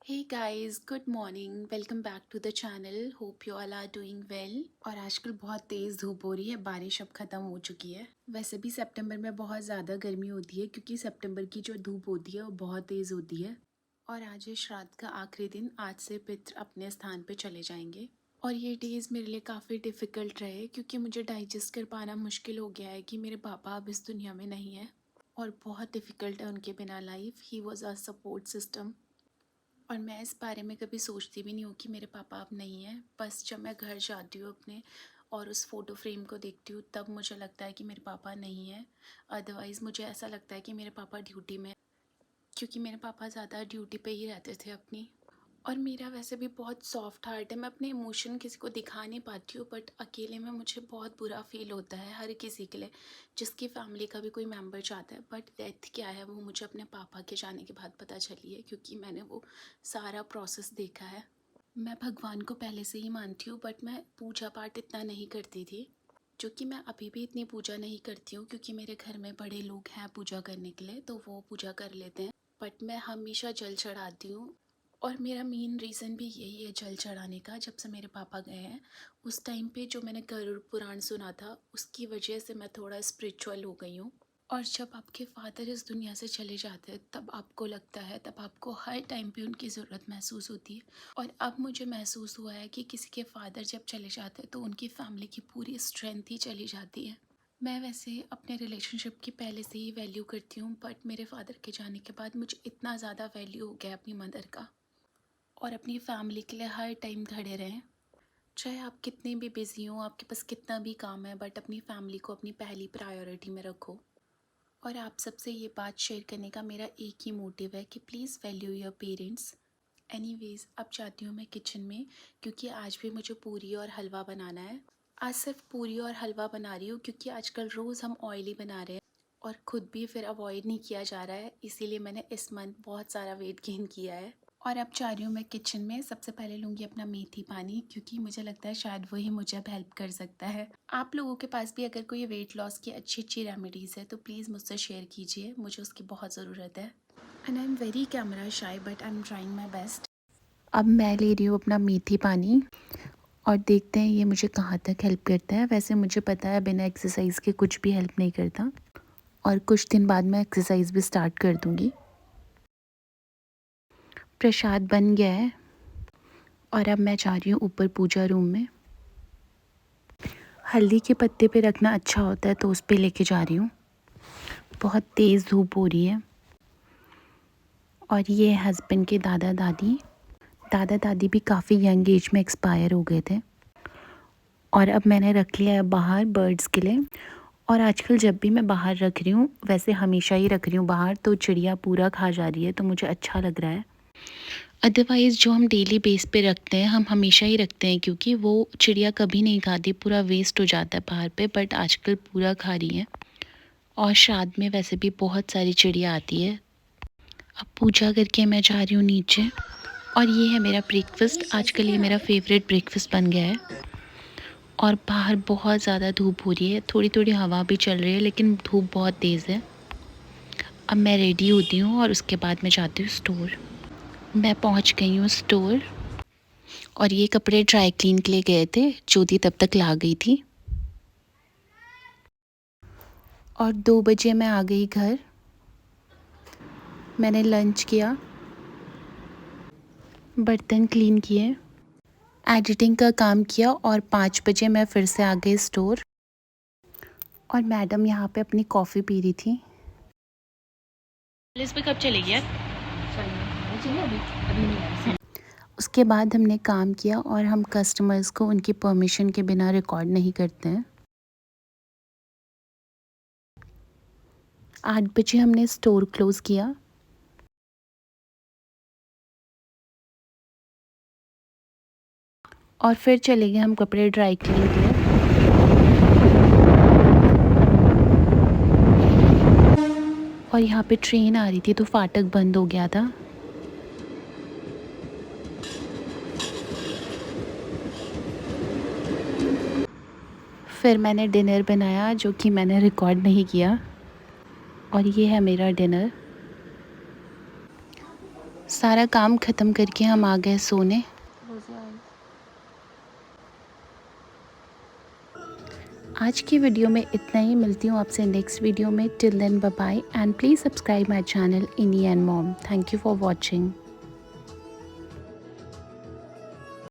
Hey guys, good morning. Welcome back to the channel. Hope you all are doing well. और आजकल बहुत तेज़ धूप हो रही है, बारिश अब ख़त्म हो चुकी है। वैसे भी सितंबर में बहुत ज़्यादा गर्मी होती है क्योंकि सितंबर की जो धूप होती है वो बहुत तेज़ होती है। और आज है श्राद्ध का आखिरी दिन। आज से पितृ अपने स्थान पे चले जाएंगे। और ये डेज़ मेरे लिए काफ़ी डिफ़िकल्ट रहे क्योंकि मुझे डाइजेस्ट कर पाना मुश्किल हो गया है कि मेरे पापा अब इस दुनिया में नहीं है। और बहुत डिफ़िकल्ट है उनके बिना life. He was a support system. और मैं इस बारे में कभी सोचती भी नहीं हूँ कि मेरे पापा अब नहीं हैं। बस जब मैं घर जाती हूँ अपने और उस फ़ोटो फ्रेम को देखती हूँ तब मुझे लगता है कि मेरे पापा नहीं हैं। अदरवाइज़ मुझे ऐसा लगता है कि मेरे पापा ड्यूटी में, क्योंकि मेरे पापा ज़्यादा ड्यूटी पे ही रहते थे अपनी। और मेरा वैसे भी बहुत सॉफ्ट हार्ट है, मैं अपने इमोशन किसी को दिखा नहीं पाती हूँ, बट अकेले में मुझे बहुत बुरा फील होता है हर किसी के लिए जिसकी फैमिली का भी कोई मेंबर चाहता है। बट डेथ क्या है वो मुझे अपने पापा के जाने के बाद पता चली है, क्योंकि मैंने वो सारा प्रोसेस देखा है। मैं भगवान को पहले से ही मानती हूँ, बट मैं पूजा पाठ इतना नहीं करती थी, जो कि मैं अभी भी इतनी पूजा नहीं करती हूँ क्योंकि मेरे घर में बड़े लोग हैं पूजा करने के लिए, तो वो पूजा कर लेते हैं। बट मैं हमेशा जल चढ़ाती हूँ। और मेरा मेन रीज़न भी यही है जल चढ़ाने का। जब से मेरे पापा गए हैं उस टाइम पे जो मैंने गरुड़ पुराण सुना था उसकी वजह से मैं थोड़ा स्पिरिचुअल हो गई हूँ। और जब आपके फादर इस दुनिया से चले जाते हैं तब आपको लगता है, तब आपको हर टाइम पे उनकी ज़रूरत महसूस होती है। और अब मुझे महसूस हुआ है कि किसी के फादर जब चले जाते हैं तो उनकी फैमिली की पूरी स्ट्रेंथ ही चली जाती है। मैं वैसे अपने रिलेशनशिप की पहले से ही वैल्यू करती हूँ, बट मेरे फादर के जाने के बाद मुझे इतना ज़्यादा वैल्यू हो गया अपनी मदर का। और अपनी फैमिली के लिए हर टाइम खड़े रहें। चाहे आप कितने भी बिज़ी हों, आपके पास कितना भी काम है, बट अपनी फैमिली को अपनी पहली प्रायोरिटी में रखो। और आप सबसे ये बात शेयर करने का मेरा एक ही मोटिव है कि please value your parents. Anyways अब जाती हूँ मैं किचन में, क्योंकि आज भी मुझे पूरी और हलवा बनाना है। आज सिर्फ पूरी और हलवा बना रही हूँ क्योंकि आजकल रोज़ हम ऑयली बना रहे हैं और ख़ुद भी फिर अवॉइड नहीं किया जा रहा है, इसीलिए मैंने इस मंथ बहुत सारा वेट गेन किया है। और अब जा रही हूँ मैं किचन में। सबसे पहले लूँगी अपना मेथी पानी, क्योंकि मुझे लगता है शायद वही मुझे अब हेल्प कर सकता है। आप लोगों के पास भी अगर कोई वेट लॉस की अच्छी अच्छी रेमेडीज़ है तो प्लीज़ मुझसे शेयर कीजिए, मुझे उसकी बहुत ज़रूरत है। And I am very camera शाई, but I am trying my best. अब मैं ले रही हूँ अपना मेथी पानी और देखते हैं ये मुझे कहाँ तक हेल्प करता है। वैसे मुझे पता है बिना एक्सरसाइज के कुछ भी हेल्प नहीं करता, और कुछ दिन बाद मैं एक्सरसाइज भी स्टार्ट कर दूँगी। प्रसाद बन गया है और अब मैं जा रही हूँ ऊपर पूजा रूम में। हल्दी के पत्ते पे रखना अच्छा होता है तो उस पे लेके जा रही हूँ। बहुत तेज़ धूप हो रही है। और ये हस्बैंड के दादा दादी भी काफ़ी यंग एज में एक्सपायर हो गए थे। और अब मैंने रख लिया है बाहर बर्ड्स के लिए। और आजकल जब भी मैं बाहर रख रही हूँ, वैसे हमेशा ही रख रही हूँ बाहर, तो चिड़िया पूरा खा जा रही है तो मुझे अच्छा लग रहा है। अदरवाइज़ जो हम डेली बेस पे रखते हैं हम हमेशा ही रखते हैं, क्योंकि वो चिड़िया कभी नहीं खाती, पूरा वेस्ट हो जाता है बाहर पे, बट आजकल पूरा खा रही है। और श्राद्ध में वैसे भी बहुत सारी चिड़िया आती है। अब पूजा करके मैं जा रही हूँ नीचे। और ये है मेरा ब्रेकफास्ट। आजकल ये मेरा फेवरेट ब्रेकफास्ट बन गया है। और बाहर बहुत ज़्यादा धूप हो रही है, थोड़ी थोड़ी हवा भी चल रही है, लेकिन धूप बहुत तेज़ है। अब मैं रेडी होती हूँ और उसके बाद मैं जाती हूँ स्टोर। मैं पहुँच गई हूँ स्टोर। और ये कपड़े ड्राई क्लीन के लिए गए थे, ज्योति तब तक ला गई थी। और 2 बजे मैं आ गई घर। मैंने लंच किया, बर्तन क्लीन किए, एडिटिंग का काम किया, और 5 बजे मैं फिर से आ गई स्टोर। और मैडम यहाँ पे अपनी कॉफ़ी पी रही थी। पुलिस पे कब चलेगी यार? उसके बाद हमने काम किया, और हम कस्टमर्स को उनकी परमिशन के बिना रिकॉर्ड नहीं करते हैं। 8 बजे हमने स्टोर क्लोज़ किया। और फिर चले गए हम कपड़े ड्राई क्लीन के लिए। और यहाँ पे ट्रेन आ रही थी तो फाटक बंद हो गया था। फिर मैंने डिनर बनाया, जो कि मैंने रिकॉर्ड नहीं किया। और ये है मेरा डिनर। सारा काम ख़त्म करके हम आ गए सोने। आज की वीडियो में इतना ही। मिलती हूँ आपसे नेक्स्ट वीडियो में। Till then bye bye and please subscribe my channel Ini and mom. Thank you for watching.